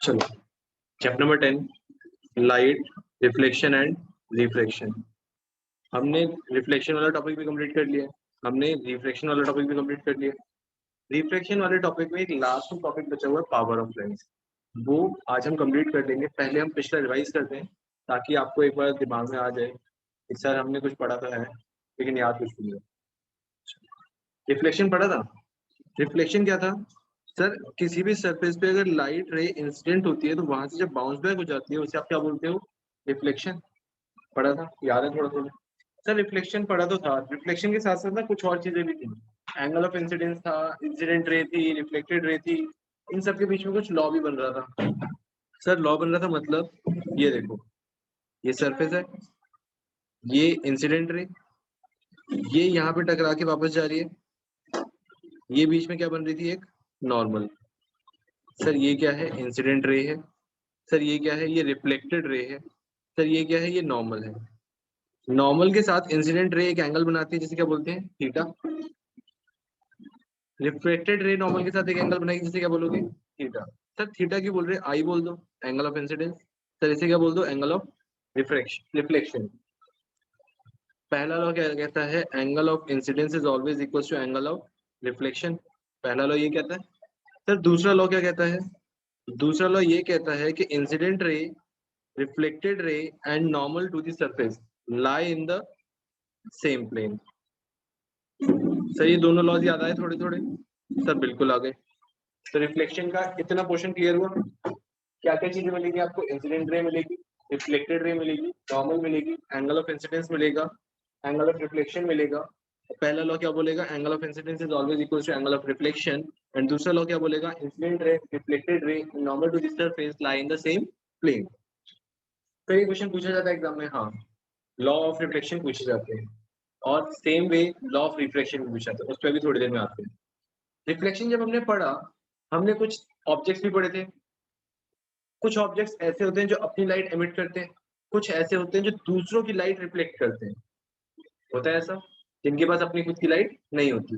चलो, chapter number 10, light, reflection and refraction. हमने reflection वाला टॉपिक भी कंप्लीट कर लिया, हमने रिफ्रैक्शन वाला टॉपिक भी कंप्लीट कर लिया। रिफ्लेक्शन वाले टॉपिक में एक लास्ट टॉपिक बचा हुआ है, पावर ऑफ लेंस। वो आज हम कंप्लीट कर लेंगे। पहले हम पिछला रिवाइज करते हैं ताकि आपको एक बार दिमाग में आ जाए कि सर हमने कुछ पढ़ा तो है लेकिन याद कुछ नहीं है। रिफ्लेक्शन पढ़ा था। रिफ्लेक्शन क्या था सर? किसी भी सरफेस पे अगर लाइट रे इंसिडेंट होती है तो वहां से जब बाउंस बैक हो जाती है उसे आप क्या बोलते हो? रिफ्लेक्शन। पढ़ा था, याद है थोड़ा थोड़ा? सर रिफ्लेक्शन पढ़ा तो था, रिफ्लेक्शन के साथ साथ ना कुछ और चीजें भी थी। एंगल ऑफ इंसिडेंस था, इंसिडेंट रे थी, रिफ्लेक्टेड रे थी। इन सब के बीच में कुछ लॉ भी बन रहा था। सर लॉ बन रहा था मतलब ये देखो, ये सरफेस है, ये इंसिडेंट रे, ये यहाँ पे टकरा के वापस जा रही है, ये बीच में क्या बन रही थी? एक नॉर्मल। सर ये क्या है? इंसिडेंट रे है। सर ये क्या है? ये रिफ्लेक्टेड रे है। सर ये क्या है? ये नॉर्मल है। नॉर्मल के साथ इंसिडेंट रे एक एंगल बनाती है जिसे क्या बोलते हैं? थीटा। रिफ्लेक्टेड रे नॉर्मल के साथ एक एंगल बनाएगी जिसे क्या बोलोगे? थीटा। सर थीटा क्यों बोल रहे हैं? आई बोल दो, एंगल ऑफ इंसिडेंस। सर इसे क्या बोल दो? Angle of reflection. पहला लॉ क्या कहता है? Angle of incidence is always equal to angle of reflection. पहला लॉ ये कहता है। सर दूसरा लॉ क्या कहता है? दूसरा लॉ ये कहता है कि incident ray, reflected ray and normal to the surface lie in the same plane। Sir ये दोनों लॉज याद आए थोड़े थोड़े? सर बिल्कुल आ गए। तो रिफ्लेक्शन का इतना पोर्शन क्लियर हुआ। क्या क्या चीजें मिलेगी आपको? इंसिडेंट रे मिलेगी, रिफ्लेक्टेड रे मिलेगी, नॉर्मल मिलेगी, एंगल ऑफ इंसिडेंस मिलेगा, एंगल ऑफ रिफ्लेक्शन मिलेगा। पहला लॉ क्या बोलेगा? Angle of incidence is always equal to angle of reflection. And दूसरा लॉ क्या बोलेगा? Incident ray, reflected ray, normal to the surface lie in the same plane. तो ये क्वेश्चन पूछा जाता है एग्जाम में, हाँ। लॉ ऑफ रिफ्लेक्शन पूछे जाते हैं और same way law of reflection भी पूछा जाता है, उस पर भी थोड़ी देर में आते हैं। रिफ्लेक्शन जब हमने पढ़ा, हमने कुछ ऑब्जेक्ट्स भी पढ़े थे। कुछ ऑब्जेक्ट्स ऐसे होते हैं जो अपनी लाइट एमिट करते हैं, कुछ ऐसे होते हैं जो दूसरों की लाइट रिफ्लेक्ट करते हैं। होता है ऐसा, जिनके पास अपनी खुद की लाइट नहीं होती।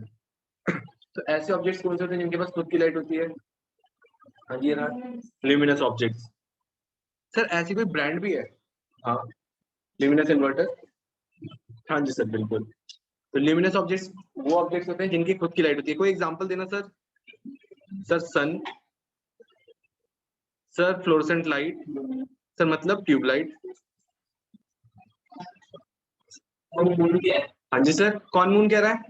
तो ऐसे ऑब्जेक्ट्स कौन से होते हैं जिनके पास खुद की लाइट होती है? हाँ जी, ल्यूमिनस ऑब्जेक्ट्स। सर ऐसी कोई ब्रांड भी है? हाँ, ल्यूमिनस इन्वर्टर। हाँ जी सर, बिल्कुल। तो ल्यूमिनस ऑब्जेक्ट्स वो ऑब्जेक्ट्स होते हैं जिनकी खुद की लाइट होती है। कोई एग्जांपल देना सर? सर सन, सर फ्लोरोसेंट लाइट, सर मतलब ट्यूबलाइट। हाँ जी सर, कौन मून कह रहा है?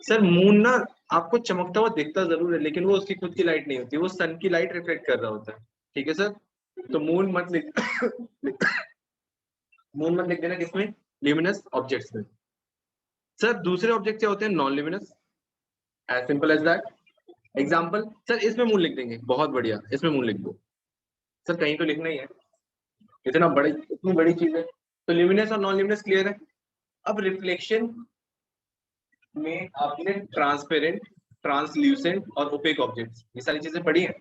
सर मून ना आपको चमकता हुआ दिखता जरूर है लेकिन वो उसकी खुद की लाइट नहीं होती, वो सन की लाइट रिफ्लेक्ट कर रहा होता है। ठीक है सर, तो मून मत लिख मून मत लिख देना किसमें? ल्यूमिनस ऑब्जेक्ट्स में। सर दूसरे ऑब्जेक्ट क्या होते हैं? Non luminous. As simple as that. Example sir इसमें मून लिख देंगे, बहुत बढ़िया, इसमें मून लिख दो। सर कहीं तो लिखना ही है, इतनी बड़ी चीज है। तो ल्यूमिनस और नॉन ल्यूमिनस क्लियर है। अब रिफ्लेक्शन में आपने ट्रांसपेरेंट, ट्रांसल्यूसेंट और ओपेक ऑब्जेक्ट्स ये सारी चीजें पढ़ी हैं।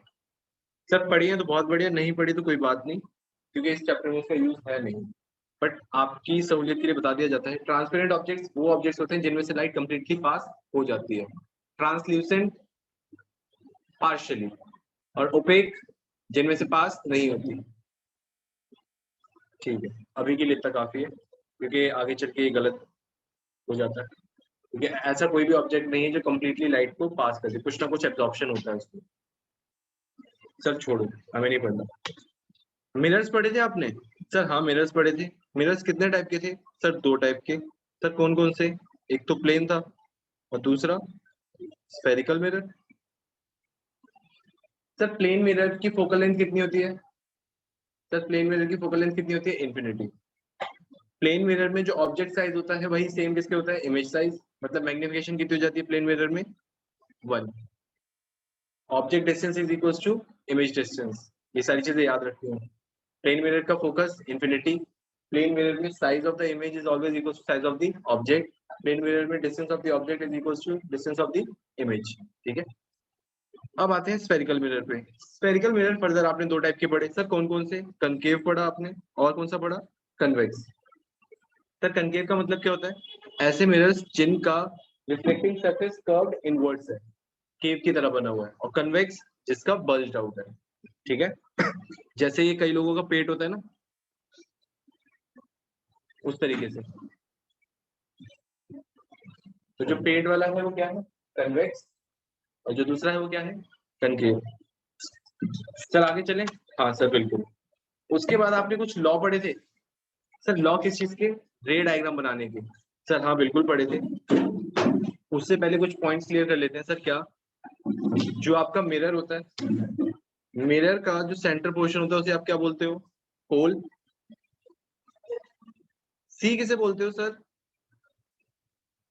सर पढ़ी है तो बहुत बढ़िया, नहीं पढ़ी तो कोई बात नहीं क्योंकि इस चैप्टर में इसका यूज है नहीं, बट आपकी सहूलियत के लिए बता दिया जाता है। ट्रांसपेरेंट ऑब्जेक्ट्स वो ऑब्जेक्ट्स होते हैं जिनमें से लाइट कंप्लीटली पास हो जाती है, ट्रांसल्यूसेंट पार्शियली, और ओपेक जिनमें से पास नहीं होती। ठीक है, अभी के लिए इतना काफी है क्योंकि आगे चल के ये गलत हो जाता है, क्योंकि ऐसा कोई भी ऑब्जेक्ट नहीं है जो कंप्लीटली लाइट को पास कर दे, कुछ ना कुछ एब्जॉर्प्शन होता है उसमें। सर छोड़ो, हमें नहीं पढ़ना। मिरर्स पढ़े थे आपने? सर हाँ मिरर्स पढ़े थे। मिरर्स कितने टाइप के थे? सर दो टाइप के। सर कौन कौन से? एक तो प्लेन था और दूसरा spherical mirror. Sir plane mirror की फोकल लेंथ कितनी होती है? सर प्लेन मिरर की फोकल लेंथ कितनी होती है? इन्फिनिटी। प्लेन मिरर में जो ऑब्जेक्ट साइज होता है वही सेम किसके होता है? Image size. मतलब मैग्निफिकेशन कितनी हो जाती है प्लेन मिरर में? 1। Object distance is equal to image distance. ये सारी चीजें याद रखनी है। प्लेन मिरर का फोकस इन्फिनिटी। प्लेन मिरर में size of the image is always equal to size of the object. Plane mirror में distance of the object is equal to distance of the image. ठीक है, अब आते हैं spherical mirror पे। Spherical mirror further आपने दो टाइप के पढ़े। सर कौन कौन से? कनकेव पढ़ा आपने, और कौन सा पढ़ा? कन्वेक्स। सर कनकेव का मतलब क्या होता है? ऐसे मिरर्स जिनका रिफ्लेक्टिंग सरफेस कर्व्ड इनवर्ड्स है, केव की तरह बना हुआ है, और कन्वेक्स जिसका बल्ज्ड आउट है। ठीक है। जैसे ये कई लोगों का पेट होता है ना, उस तरीके से। तो जो पेट वाला है वो क्या है, कन्वेक्स, और जो दूसरा है वो क्या है, कनकेव। सर आगे चलें। हाँ सर बिल्कुल। उसके बाद आपने कुछ लॉ पढ़े थे सर, लॉ किस चीज के, रे डायग्राम बनाने के। सर हाँ बिल्कुल पढ़े थे। उससे पहले कुछ पॉइंट्स क्लियर कर लेते हैं सर। क्या, जो आपका मिरर होता है, मिरर का जो सेंटर पोर्शन होता है उसे आप क्या बोलते हो, पोल। सी किसे बोलते हो sir,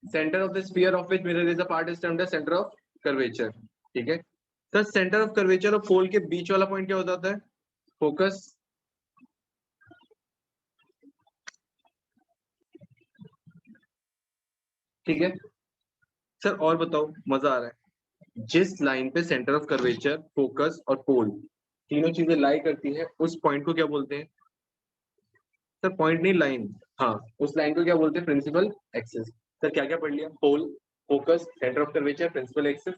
centre of the sphere of which mirror is a part is termed as centre of curvature. ठीक है सर, सेंटर ऑफ कर्वेचर और पोल के बीच वाला पॉइंट क्या होता है, फोकस। ठीक है सर, और बताओ, मजा आ रहा है। जिस लाइन पे सेंटर ऑफ कर्वेचर, फोकस और पोल तीनों चीजें लाई करती है, उस पॉइंट को क्या बोलते हैं सर, पॉइंट नहीं लाइन। हाँ, उस लाइन को क्या बोलते हैं, प्रिंसिपल एक्सिस। सर क्या क्या पढ़ लिया, pole, focus, centre of curvature, principal axis.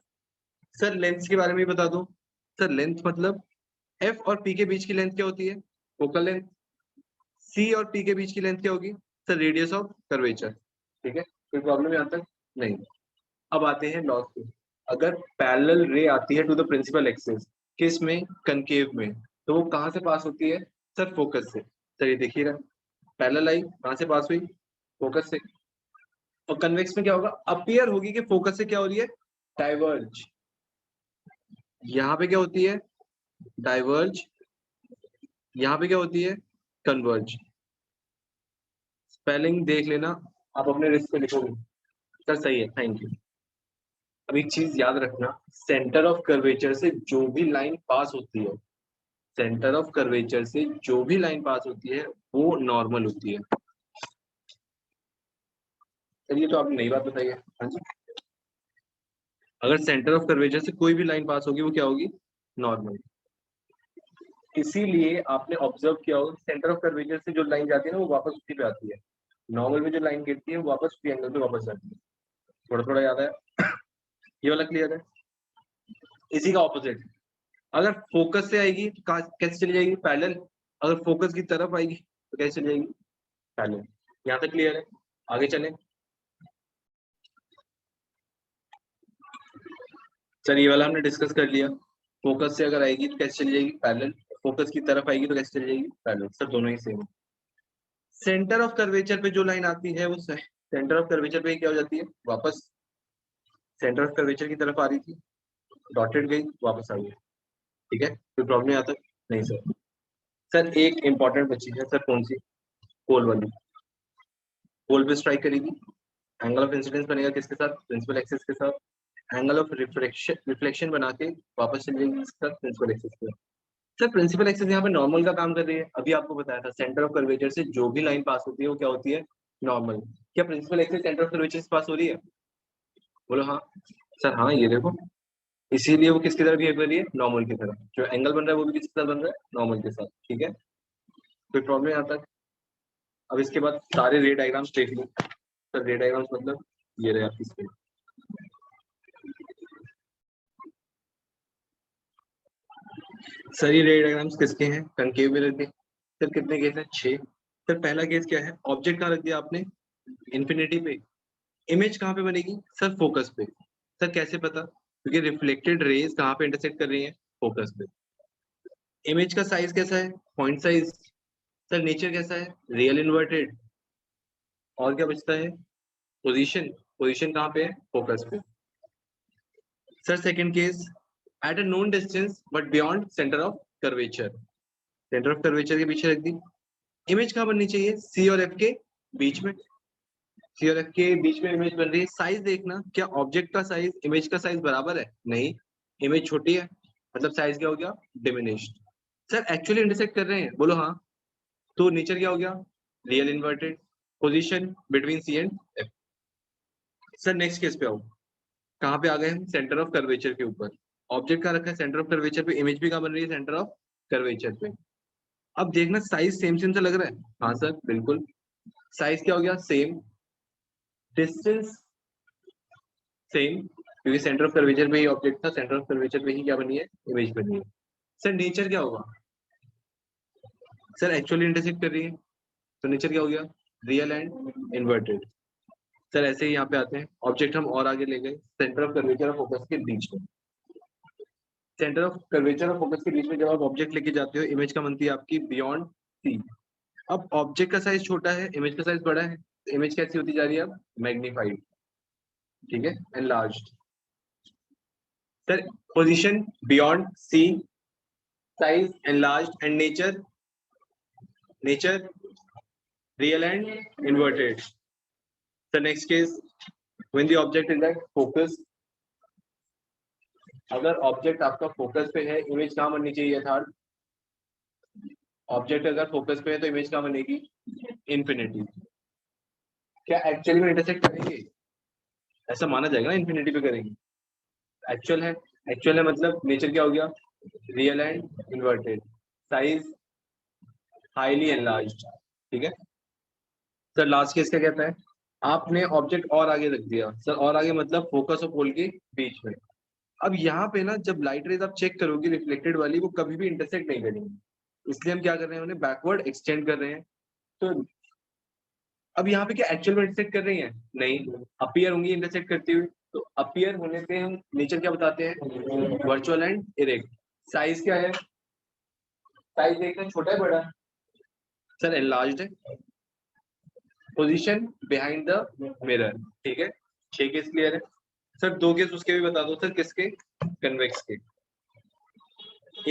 Sir length के बारे में बता दो। सर लेंथ मतलब एफ और पी के बीच की लेंथ क्या होती है, फोकल लेंथ। सी और पी के बीच की लेंथ क्या होगी सर, रेडियस ऑफ कर्वेचर। ठीक है, कोई प्रॉब्लम यहाँ तक नहीं। अब आते हैं लॉस पे। अगर पैरेलल रे आती है टू द प्रिंसिपल एक्सिस, किस में, कनकेव में, तो वो कहाँ से पास होती है सर, फोकस से। सर ये देखिएगा, पैरेलल आई कहाँ से पास हुई, फोकस से। और कन्वेक्स में क्या होगा, अपीयर होगी कि फोकस से क्या हो रही है, डाइवर्ज। यहाँ पे क्या होती है, डाइवर्ज। यहाँ पे क्या होती है, कन्वर्ज। स्पेलिंग देख लेना, आप अपने रिस्क पे लिखोगे। सर सही है, थैंक यू। अब एक चीज याद रखना, सेंटर ऑफ कर्वेचर से जो भी लाइन पास होती है, सेंटर ऑफ कर्वेचर से जो भी लाइन पास होती है वो नॉर्मल होती है। चलिए, तो आपने नई बात बताई है। हाँ जी, अगर सेंटर ऑफ कर्वेचर से कोई भी लाइन पास होगी वो क्या होगी, नॉर्मल। इसीलिए आपने ऑब्जर्व किया होगा, सेंटर ऑफ कर्वेचर से जो लाइन जाती है ना वो वापस उसी पे आती है। नॉर्मल में जो लाइन गिरती है वो वापस उसी एंगल पे वापस जाती है। थोड़ा थोड़ा याद है, ये वाला क्लियर है। इसी का ऑपोजिट, अगर फोकस से आएगी तो कैसे चली जाएगी, पैरेलल। अगर फोकस की तरफ आएगी तो कैसे चली जाएगी, पैरेलल। यहाँ तक क्लियर है, आगे चलें। सर ये वाला हमने डिस्कस कर लिया, फोकस से अगर आएगी तो कैसे चली जाएगी, पैरेलल। फोकस की तरफ आएगी तो कैसे चली जाएगी, पैरेलल। सर दोनों ही सेम है। सेंटर ऑफ कर्वेचर पे जो लाइन आती है वो सेंटर ऑफ कर्वेचर पे क्या हो जाती है, वापस सेंटर ऑफ कर्वेचर की तरफ आ रही थी, डॉटेड गई, वापस आ गई। ठीक है, कोई प्रॉब्लम यहाँ तक नहीं सर। सर एक इंपॉर्टेंट बची है सर, कौन सी, पोल वाली। पोल पे स्ट्राइक करेगी, एंगल ऑफ इंसिडेंस बनेगा किसके साथ, प्रिंसिपल एक्सिस के साथ। एंगल ऑफ रिफ्लेक्शन रिफ्लेक्शन बना के वापस चली जाएगी किसके साथ, प्रिंसिपल एक्सिस के। सर प्रिंसिपल एक्सिस यहाँ पे नॉर्मल का काम कर रही है, अभी आपको बताया था सेंटर ऑफ कर्वेचर से जो भी लाइन पास होती है वो क्या होती है, नॉर्मल। क्या principal axis centre of curvature से पास हो रही है, बोलो हाँ। सर हाँ, ये देखो, इसीलिए वो किसकी तरह बिहेव कर रही है, नॉर्मल की तरह। जो एंगल बन रहा है वो भी किसके साथ बन रहा है, नॉर्मल के साथ। ठीक है, कोई प्रॉब्लम यहाँ तक। अब इसके बाद सारे रे डायग्राम्स देख लो। सर रे डायग्राम्स मतलब ये रहे आपकी स्क्रीन। सर ये रे डायग्राम्स किसके हैं, कनकेव मिरर के। सर कितने केस हैं, 6। सर पहला केस क्या है, ऑब्जेक्ट कहाँ रख दिया आपने, इन्फिनिटी पे। इमेज कहाँ पे बनेगी सर, फोकस पे। सर कैसे पता, क्योंकि रिफ्लेक्टेड रेज कहाँ पे इंटरसेक्ट कर रही है, फोकस पे। इमेज का साइज कैसा है, पॉइंट साइज। सर नेचर कैसा है, रियल इन्वर्टेड। और क्या बचता है, पोजीशन। पोजीशन कहाँ पे है, फोकस पे। Sir second case, at a known distance but beyond centre of curvature. Centre of curvature के पीछे रख दी। इमेज कहाँ बननी चाहिए, सी और एफ के बीच में। सी और एफ के बीच में इमेज बन रही है। साइज देखना, क्या ऑब्जेक्ट का साइज इमेज का साइज बराबर है, नहीं। इमेज छोटी है, मतलब साइज क्या हो गया, डिमिनिश्ड। सर एक्चुअली इंटरसेक्ट कर रहे हैं, बोलो हाँ। तो नेचर क्या हो गया, real inverted. Position between C and F. Sir next case पे आओ, कहाँ पे आ गए हम, सेंटर ऑफ कर्वेचर के ऊपर। ऑब्जेक्ट कहाँ रखा है, सेंटर ऑफ कर्वेचर पे। इमेज भी कहाँ बन रही है, सेंटर ऑफ कर्वेचर पे। अब देखना साइज सेम सेम सा लग रहा है, हाँ सर बिल्कुल। साइज क्या हो गया, सेम। डिस्टेंस सेम, क्योंकि सेंटर ऑफ कर्वेचर पे ही ऑब्जेक्ट था, सेंटर ऑफ कर्वेचर पे ही क्या बनी है, इमेज बनी है। सर नेचर क्या होगा? सर एक्चुअली इंटरसेक्ट कर रही है तो नेचर क्या हो गया? Real and inverted. सर ऐसे ही यहाँ पे आते हैं, ऑब्जेक्ट हम और आगे ले गए, सेंटर ऑफ कर्वेचर और फोकस के बीच में। सेंटर ऑफ कर्वेचर और फोकस के बीच में जब आप ऑब्जेक्ट लेके जाते हो, इमेज का बनती है आपकी बियॉन्ड सी। अब ऑब्जेक्ट का साइज छोटा है, इमेज का साइज बड़ा है, तो इमेज कैसी होती जा रही है अब? मैग्नीफाइड, ठीक है, enlarged. Sir position beyond C, size enlarged, and nature, nature real and inverted. The next case, when the object is at focus, अगर ऑब्जेक्ट आपका फोकस पे है, इमेज कहाँ बननी चाहिए था? ऑब्जेक्ट अगर फोकस पे है तो इमेज कहाँ बनेगी? इन्फिनिटी। क्या एक्चुअली में इंटरसेक्ट करेंगे? ऐसा माना जाएगा ना, इन्फिनिटी पे करेंगे। एक्चुअल है, एक्चुअल है मतलब नेचर क्या हो गया? Real and inverted, size highly enlarged, ठीक है। सर लास्ट केस क्या कहता है? आपने ऑब्जेक्ट और आगे रख दिया, सर और आगे मतलब फोकस और पोल के बीच में। अब यहाँ पे ना जब लाइट रेज आप चेक करोगे रिफ्लेक्टेड वाली, वो कभी भी इंटरसेक्ट नहीं करेंगे, इसलिए हम क्या कर रहे हैं, उन्हें बैकवर्ड एक्सटेंड कर रहे हैं। तो अब यहाँ पे क्या एक्चुअल में इंटरसेक्ट कर रही हैं? नहीं, अपीयर होंगी इंटरसेक्ट करती हुई। तो अपीयर होने पे हम नेचर क्या बताते हैं? Virtual and erect. साइज क्या है? साइज देखना छोटा है बड़ा? सर एनलार्ज्ड है। पोजीशन बिहाइंड द मिरर, ठीक है। 6 केस क्लियर है। सर 2 केस उसके भी बता दो सर, किसके? कन्वेक्स के।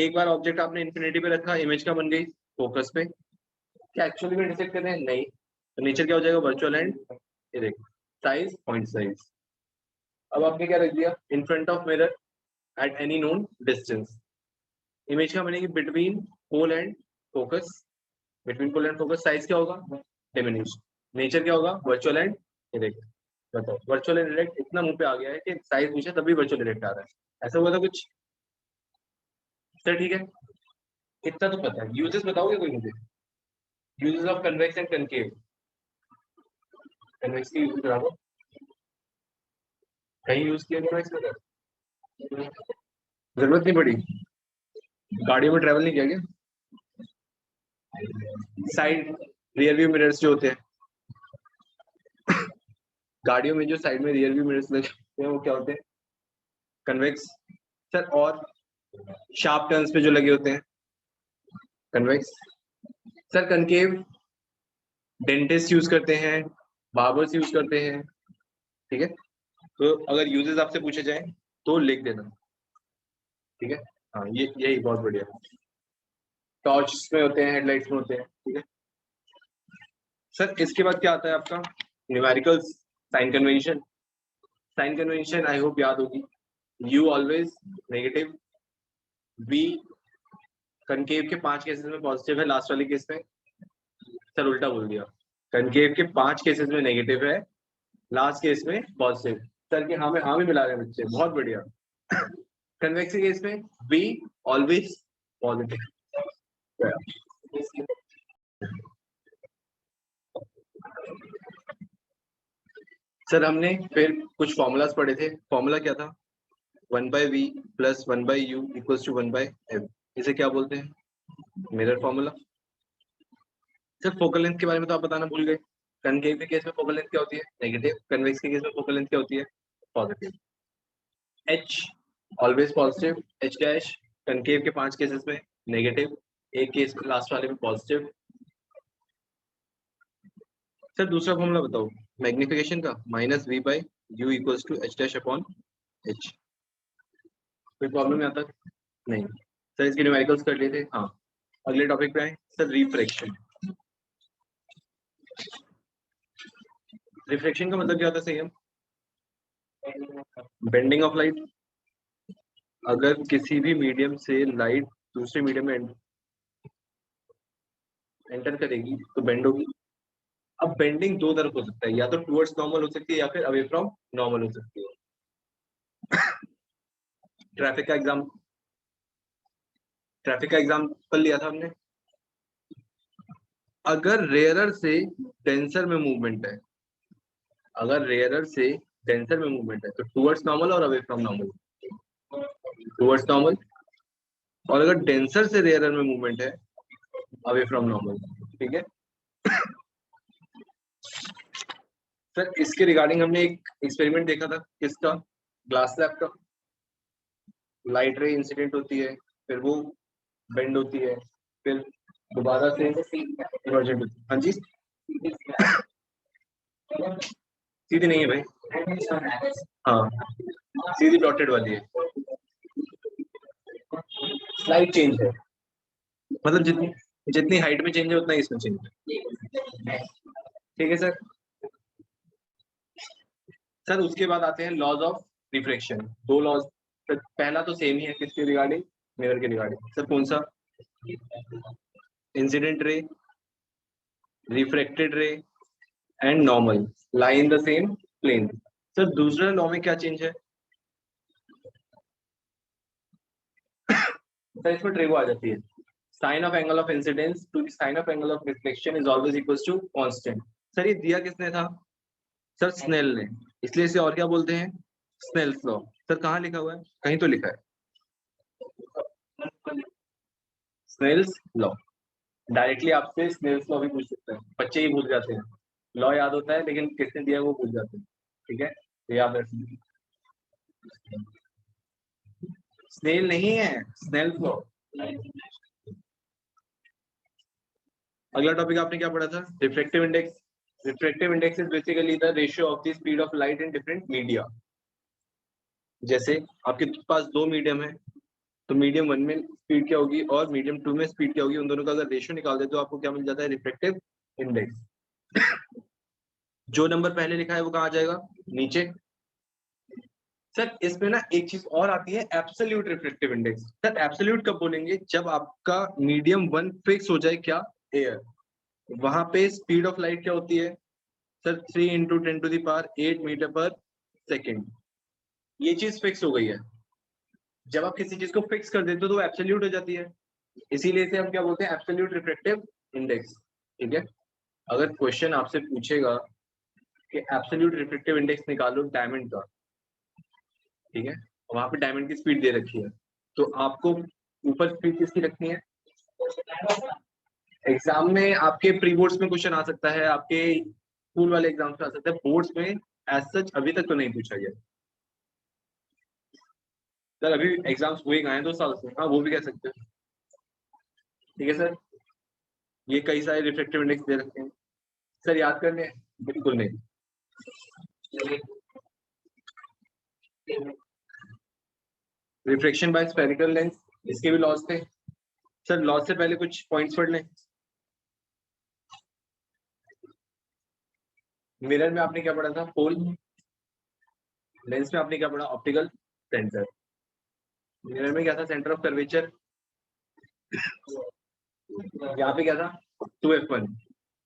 एक बार ऑब्जेक्ट आपने इन्फिनिटी पे रखा, इमेज का बन गई फोकस पे, क्या एक्चुअली में इंटरसेक्ट कर रहे हैं? नहीं, तो नेचर क्या हो जाएगा? Virtual and erect, size point size. अब आपने क्या रख दिया? In front of mirror at any known distance. Image क्या बनेगी? Between pole and focus, between pole and focus, size क्या होगा? डिमिनिश। नेचर क्या होगा? Virtual and erect. बताओ, वर्चुअल एंड इरेक्ट इतना मुंह पे आ गया है कि साइज पूछे तभी वर्चुअल इरेक्ट आ रहा है, ऐसा हुआ था कुछ? सर ठीक है, इतना तो पता है। यूजेस बताओगे कोई मुझे? Uses of convex and concave. Convex की यूज करा दो, कहीं यूज किया कन्वेक्स में? जरूरत नहीं पड़ी, गाड़ियों में ट्रेवल नहीं किया क्या? साइड रियर व्यू मिरर्स जो होते हैं, गाड़ियों में जो साइड में रियर व्यू मिरर्स लगे होते हैं, वो क्या होते हैं? कन्वेक्स। सर और शार्प टर्न्स पे जो लगे होते हैं, convex. Sir concave dentist use करते हैं, बार्बर्स यूज करते हैं, ठीक है। तो अगर यूजेस आपसे पूछे जाए तो लिख देना, ठीक है। हाँ ये यही बहुत बढ़िया। टॉर्च में होते हैं, हेडलाइट्स में होते हैं, ठीक है। सर इसके बाद क्या आता है आपका? Numericals, sign convention. Sign convention I hope याद होगी। U always negative, v concave के 5 केसेस में पॉजिटिव है, लास्ट वाले केस में सर उल्टा बोल दिया, कनकेव के 5 केसेस में नेगेटिव है, लास्ट केस में पॉजिटिव। सर के हाँ में मिला रहे हैं बच्चे, बहुत बढ़िया। कन्वेक्स केस में वी ऑलवेज पॉजिटिव। सर हमने फिर कुछ फॉर्मूलाज पढ़े थे। फॉर्मूला क्या था? 1/v plus 1/u equals to 1/f। इसे क्या बोलते हैं? Mirror formula. Sir focal length के बारे में तो आप बताना भूल गए। कनकेव के केस में फोकल लेंथ क्या होती है? नेगेटिव। कन्वेक्स के केस में फोकल लेंथ क्या होती है? Positive. h always positive, h dash concave के 5 केसेस में नेगेटिव, एक केस में लास्ट वाले में पॉजिटिव। सर दूसरा फॉर्मूला बताओ मैग्निफिकेशन का, -v/u equals to h dash upon h। कोई प्रॉब्लम यहाँ तक? नहीं। सर इसके न्यूमेरिकल्स कर लिए थे। हाँ, अगले टॉपिक पे आए सर, रिफ्रैक्शन। रिफ्रैक्शन का मतलब क्या होता है सही? हम बेंडिंग ऑफ लाइट। अगर किसी भी मीडियम से लाइट दूसरे मीडियम में एंटर करेगी तो बेंड होगी। अब बेंडिंग दो तरफ हो सकता है, या तो टुवर्ड्स नॉर्मल हो सकती है या फिर अवे फ्रॉम नॉर्मल हो सकती है। ट्रैफिक का एग्जाम्पल लिया था हमने। अगर रेयरर से डेंसर में मूवमेंट है, अगर रेयरर से डेंसर में मूवमेंट है तो टुवर्ड्स नॉर्मल और away from normal. Towards normal, और अगर डेंसर से रेयरर में मूवमेंट है अवे फ्रॉम नॉर्मल, ठीक है। सर इसके रिगार्डिंग हमने एक एक्सपेरिमेंट देखा था, किसका, ग्लास स्लैब का। लाइट रे इंसिडेंट होती है, फिर वो बेंड होती है, फिर दोबारा से इमर्जेंट होती है। हाँ जी, सीधी नहीं है भाई, हाँ सीधी डॉटेड वाली है, स्लाइड चेंज है, मतलब जितनी जितनी हाइट में चेंज है उतना ही इसमें चेंज है, ठीक है सर। सर उसके बाद आते हैं लॉज ऑफ रिफ्रैक्शन, दो लॉज। पहला तो सेम ही है, किसके रिगार्डिंग, मिरर के रिगार्डिंग। सर कौन सा, incident ray, refracted ray and normal lie in the same plane. Sir दूसरा लॉ में क्या चेंज है, सर इसमें ट्रेगो आ जाती है, sine of angle of incidence to the sine of angle of reflection is always equals to constant. Sir ये दिया किसने था, सर स्नेल ने, इसलिए इसे और क्या बोलते हैं, स्नेल्स लॉ। सर कहाँ लिखा हुआ है, कहीं तो लिखा है स्नेल्स लॉ। डायरेक्टली आपसे स्नेल्स लॉ भी पूछ सकते हैं, बच्चे ही भूल जाते हैं, लॉ याद होता है लेकिन किसने दिया वो भूल जाते हैं, ठीक है, तो याद रखिए। स्नेल नहीं है, स्नेल्स लॉ। अगला टॉपिक आपने क्या पढ़ा था, refractive index. Refractive index is basically the ratio of the speed of light in different media. जैसे आपके पास दो मीडियम है, तो मीडियम वन में स्पीड क्या होगी और मीडियम टू में स्पीड क्या होगी, उन दोनों का अगर रेशियो निकाल दे तो आपको क्या मिल जाता है, रिफ्रैक्टिव इंडेक्स। जो नंबर पहले लिखा है वो कहाँ जाएगा, नीचे। सर इसमें ना एक चीज और आती है, absolute refractive index. Sir absolute कब बोलेंगे, जब आपका मीडियम वन फिक्स हो जाए, क्या, एयर, वहां पे स्पीड ऑफ लाइट क्या होती है, सर 3 इंटू 10⁸ मीटर पर सेकेंड। ये चीज फिक्स हो गई है, जब आप किसी चीज को फिक्स कर देते हो तो वो एब्सोल्यूट हो जाती है, इसीलिए इसे हम क्या बोलते हैं, एब्सोल्यूट रिफ्रैक्टिव इंडेक्स, ठीक है। अगर क्वेश्चन आपसे पूछेगा कि एब्सोल्यूट रिफ्रैक्टिव इंडेक्स निकालो डायमंड का, ठीक है, वहां पे डायमंड की स्पीड दे रखी है, तो आपको ऊपर स्पीड किसकी रखनी है। एग्जाम में आपके प्री बोर्ड्स में क्वेश्चन आ सकता है, आपके स्कूल वाले एग्जाम में आ सकता है, बोर्ड्स में एज सच अभी तक तो नहीं पूछा गया। सर अभी एग्जाम्स हुए गए हैं 2 साल से, हाँ वो भी कह सकते हैं, ठीक है सर। ये कई सारे रिफ्रैक्टिव इंडेक्स दे रखे हैं, सर याद करने, बिल्कुल नहीं। रिफ्रैक्शन बाय स्फेरिकल लेंस, इसके भी लॉज थे। सर लॉज से पहले कुछ पॉइंट्स पढ़ लें। मिरर में आपने क्या पढ़ा था, पोल। लेंस में आपने क्या पढ़ा, ऑप्टिकल सेंटर। मिरर में क्या था, सेंटर ऑफ कर्वेचर। यहाँ पे क्या था, 2f1,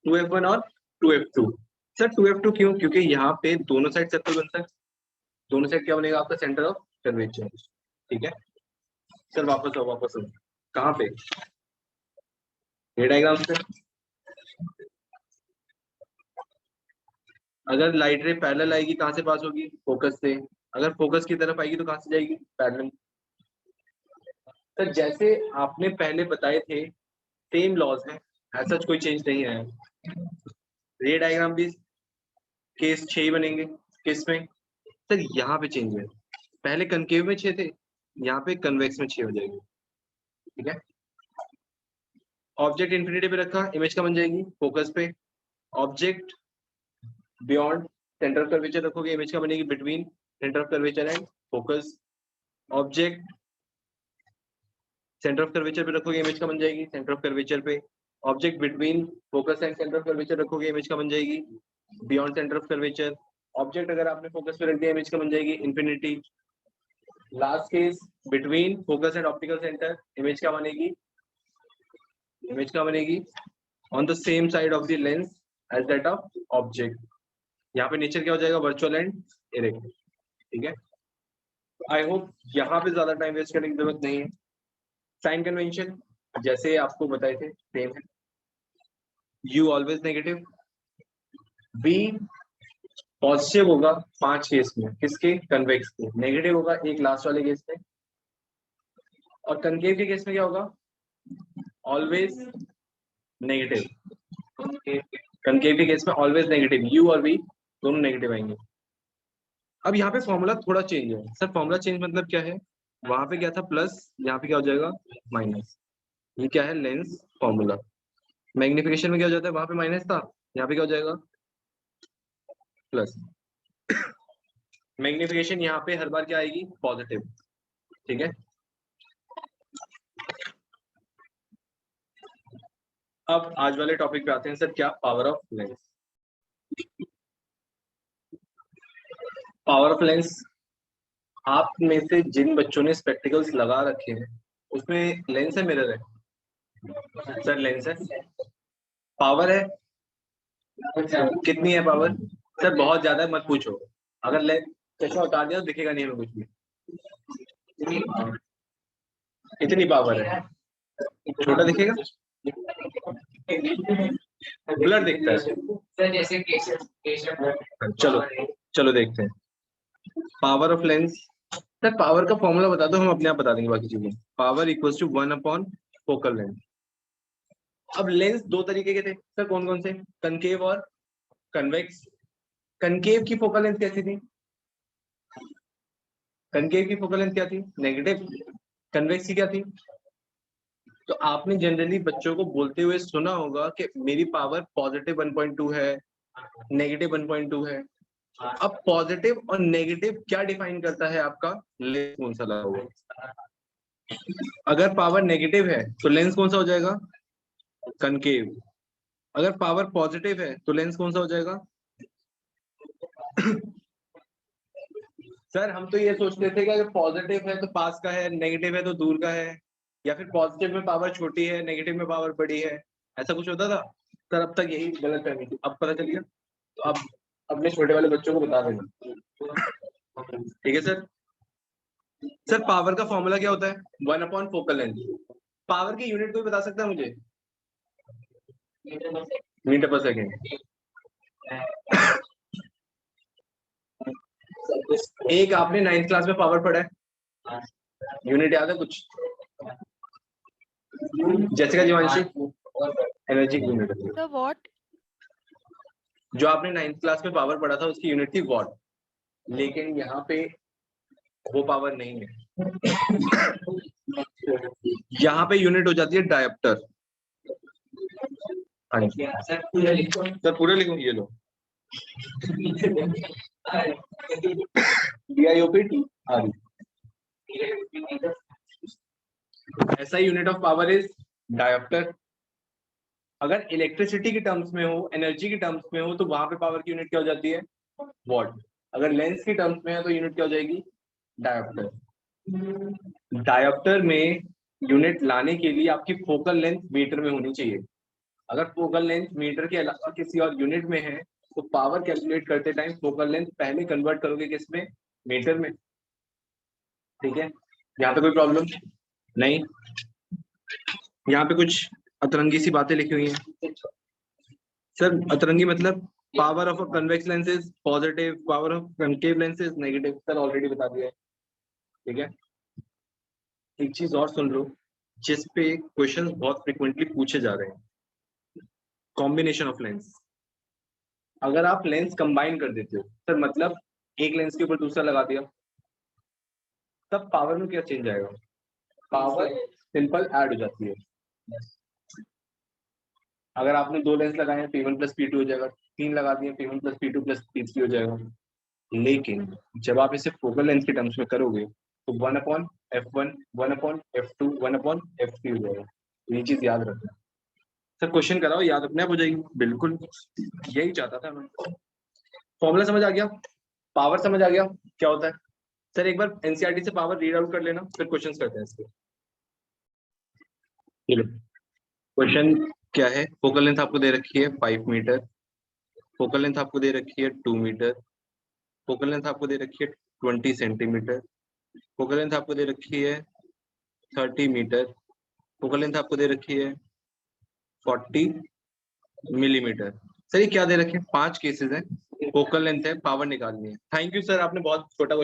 2f1 और 2f2। सर 2f2 क्यों, क्योंकि यहाँ पे दोनों साइड सर्कल बनता है, दोनों साइड क्या बनेगा आपका, सेंटर ऑफ कर्वेचर, ठीक है। सर वापस आओ, कहाँ पे, ये डायग्राम से। अगर लाइट रे पैरेलल आएगी कहाँ से पास होगी, फोकस से। अगर फोकस की तरफ आएगी तो कहाँ से जाएगी, पैरेलल। सर जैसे आपने पहले बताए थे सेम लॉज है, ऐसा कोई चेंज नहीं है। रे डायग्राम भी केस 6 ही बनेंगे, किस में, सर यहाँ पे चेंज है, पहले कनकेव में 6 थे, यहाँ पे कन्वेक्स में 6 हो जाएगी, ठीक है। ऑब्जेक्ट इन्फिनिटी पे रखा, इमेज का बन जाएगी फोकस पे। Object beyond centre of curvature रखोगे, इमेज का बनेगी between centre of curvature and focus. Object centre of curvature पे रखोगे, इमेज का बन जाएगी सेंटर ऑफ कर्वेचर पे। Object between focus and centre of curvature रखोगे, इमेज का बन जाएगी beyond centre of curvature. Object अगर आपने फोकस पे रख दिया, इमेज का बन जाएगी infinity. Last case between focus and optical centre, image का बनेगी, इमेज का बनेगी on the same side of the lens as that of object. यहाँ पे नेचर क्या हो जाएगा, वर्चुअल एंड इरेक्ट, ठीक है। आई होप यहाँ पे ज्यादा टाइम वेस्ट करने की जरूरत नहीं है। साइन कन्वेंशन जैसे आपको बताए थे सेम है, u always negative, v positive होगा 5 केस में, किसके, कन्वेक्स के, नेगेटिव होगा एक लास्ट वाले केस में, और कनकेव के केस में क्या होगा? Always negative. कनकेव के केस में ऑलवेज नेगेटिव, यू और वी दोनों नेगेटिव आएंगे। अब यहाँ पे फॉर्मूला थोड़ा चेंज है सर। फॉर्मूला चेंज मतलब क्या है? वहां पे क्या था प्लस, यहाँ पे क्या हो जाएगा माइनस। ये क्या है? Lens formula. मैग्निफिकेशन में क्या हो जाता है? वहां पे माइनस था, यहाँ पे क्या हो जाएगा प्लस। मैग्निफिकेशन यहाँ पे हर बार क्या आएगी? पॉजिटिव। ठीक है। अब आज वाले टॉपिक पे आते हैं सर। क्या? Power of lens. Power of lens, आप में से जिन बच्चों ने स्पेक्टिकल्स लगा रखे हैं उसमें लेंस है मिरर है? सर लेंस है। पावर है? कितनी है पावर? सर बहुत ज्यादा है, मत पूछो। अगर लेंस चश्मा उतार दिया तो दिखेगा नहीं हमें कुछ भी। इतनी पावर है, छोटा दिखेगा, ब्लर दिखता है। सर जैसे केशव चलो चलो देखते हैं power of lens. Sir power का फॉर्मूला बता दो, हम अपने आप बता देंगे बाकी चीजें। Power equals to 1 upon focal length. अब लेंस दो तरीके के थे सर, कौन कौन से? कनकेव और कन्वेक्स। कनकेव की फोकल लेंथ कैसी थी? कनकेव की फोकल लेंथ क्या थी? नेगेटिव। कन्वेक्स की क्या थी? तो आपने जनरली बच्चों को बोलते हुए सुना होगा कि मेरी पावर पॉजिटिव 1.2 है, नेगेटिव 1.2 है। अब पॉजिटिव और नेगेटिव क्या डिफाइन करता है आपका? लेंस कौन सा लगा हुआ है। अगर पावर नेगेटिव है तो लेंस कौन सा हो जाएगा? कनकेव। अगर पावर पॉजिटिव है तो लेंस कौन सा हो जाएगा? सर हम तो ये सोचते थे कि अगर पॉजिटिव है तो पास का है, नेगेटिव है तो दूर का है, या फिर पॉजिटिव में पावर छोटी है, नेगेटिव में पावर बड़ी है, ऐसा कुछ होता था सर। अब तक यही गलत फहमी थी, अब पता चल गया। तो अब अपने छोटे वाले बच्चों को बता देना, ठीक है सर। सर पावर का फॉर्मूला क्या होता है? 1 अपॉन फोकल लेंथ। पावर की यूनिट कोई बता सकता है मुझे? मीटर पर सेकेंड। एक आपने 9th क्लास में पावर पढ़ा है, यूनिट याद है कुछ? जैसे जीवांशी एनर्जी की यूनिट है। The what? जो आपने 9th क्लास में पावर पढ़ा था उसकी यूनिट थी वॉट, लेकिन यहाँ पे वो पावर नहीं है। यहाँ पे यूनिट हो जाती है डायोप्टर। हाँ जी सर पूरे लिखो, ये लो DIOP ऐसा unit of power is dioptre. अगर इलेक्ट्रिसिटी के टर्म्स में हो, एनर्जी के टर्म्स में हो, तो वहां पे पावर की यूनिट क्या हो जाती है? वॉट। अगर लेंस की टर्म्स में है तो यूनिट क्या हो जाएगी? डायोप्टर। डायोप्टर में यूनिट लाने के लिए आपकी फोकल लेंथ मीटर में होनी चाहिए। अगर फोकल लेंथ मीटर के अलावा किसी और यूनिट में है तो पावर कैलकुलेट करते टाइम फोकल लेंथ पहले कन्वर्ट करोगे किसमें? मीटर में। ठीक है, यहाँ पे कोई प्रॉब्लम नहीं? यहाँ पे कुछ अतरंगी सी बातें लिखी हुई हैं सर। अतरंगी मतलब power of a convex lens is positive, power of concave lens is negative. Sir already बता दिया है, ठीक है। एक चीज और सुन लो, जिस पे क्वेश्चंस बहुत फ्रिक्वेंटली पूछे जा रहे हैं, कॉम्बिनेशन ऑफ लेंस। अगर आप लेंस कंबाइन कर देते हो सर, मतलब एक लेंस के ऊपर दूसरा लगा दिया, तब पावर में क्या चेंज आएगा? पावर सिंपल ऐड हो जाती है। अगर आपने दो लेंस लगाए हैं P1 प्लस P2 हो जाएगा, तीन लगा दिए P1 plus P2 plus P3 हो जाएगा। लेकिन जब आप इसे फोकल लेंथ के टर्म्स में करोगे तो 1 upon F1, 1 upon F2, 1 upon F3 हो जाएगा। ये चीज याद रखना सर। क्वेश्चन कराओ, याद अपने आप हो जाएगी। बिल्कुल यही चाहता था मैं। फॉर्मूला समझ आ गया, पावर समझ आ गया क्या होता है? सर एक बार एनसीईआरटी से पावर रीड आउट कर लेना, फिर क्वेश्चंस करते हैं इसके। क्वेश्चन क्या है? फोकल लेंथ आपको दे रखी है 5 मीटर, फोकल लेंथ आपको दे रखी है 2 मीटर, फोकल लेंथ आपको दे रखी है 20 सेंटीमीटर, फोकल लेंथ आपको दे रखी है 30 मीटर, फोकल लेंथ आपको दे रखी है 40 मिलीमीटर। सर ये क्या दे रखे हैं? 5 केसेस हैं, फोकल लेंथ है, पावर निकालनी है। थैंक यू सर, आपने बहुत छोटा